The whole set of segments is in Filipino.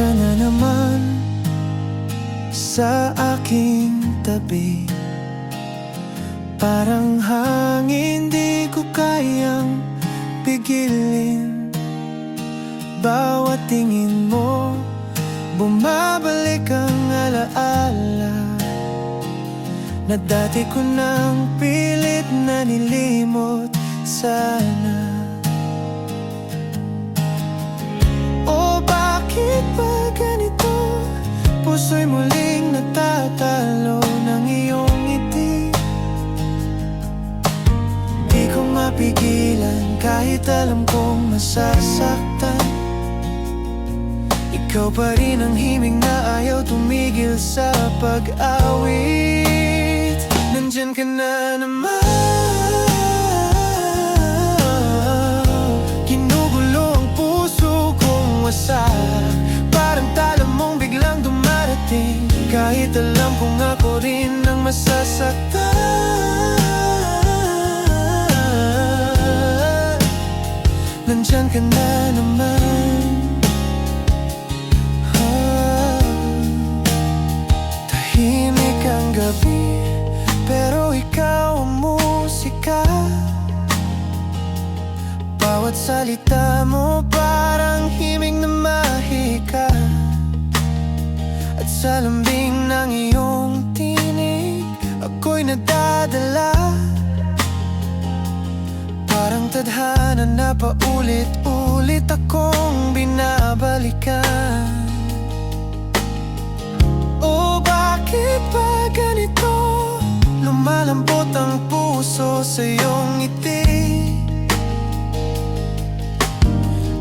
ka na naman sa aking tabi. Parang hangin di ko kayang pigilin. Bawat tingin mo, bumabalik ang alaala na dati ko nang pilit na nilimot sana. O bakit ba ganito? Puso'y muling natatalo ng iyong ngiti. Di ko mapigilan kahit alam kong masasaktan. Ikaw pa rin ang himig na ayaw tumigil sa pag-awit. Nandyan ka na naman, ginugulo ang puso kong wasak. Parang tala mong biglang dumarating, kahit alam kong ako rin ang masasaktan. Nandyan ka na naman. Tahimik ang gabi, pero ikaw ang musika. Bawat salita mo parang himig na mahika. At sa lambing ng iyong tinig, ako'y nadadala. Parang tadhana na paulit-ulit akong binabalikan. O bakit ba ganito? Lumalambot ang puso sa iyong ngiti.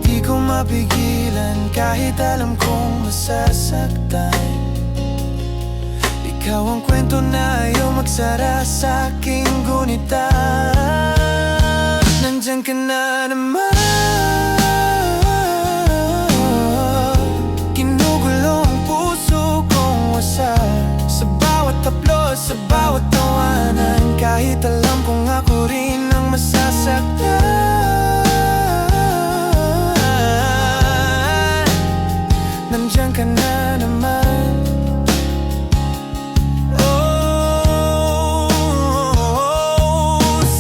Di ko mapigilan kahit alam kong masasaktan. Ikaw ang kwento na ayaw magsara sa aking gunitan. Nandyan ka na naman, ginugulo ang puso kong wasak. Sa bawat taplos, sa bawat tawanan, kahit alam kong ako rin ang masasaktan. Nandyan ka na naman.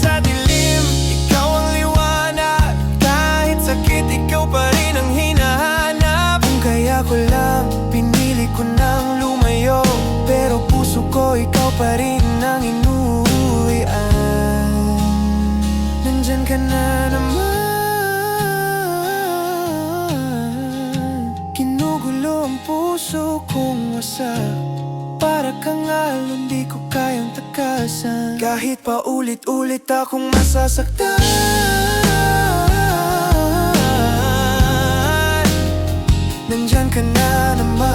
Sa dilim, ikaw ang liwanag. Kahit sakit, ikaw pa rin ang hinahanap. Kung kaya ko lang, pinili ko nang lumayo, pero puso ko ikaw pa rin ang inuwian. Nandyan ka na naman, ginugulo ang puso kong wasak. Para kang alon di ko kayang takasan, kahit pa ulit-ulit akong masasaktan. Nandyan ka na naman.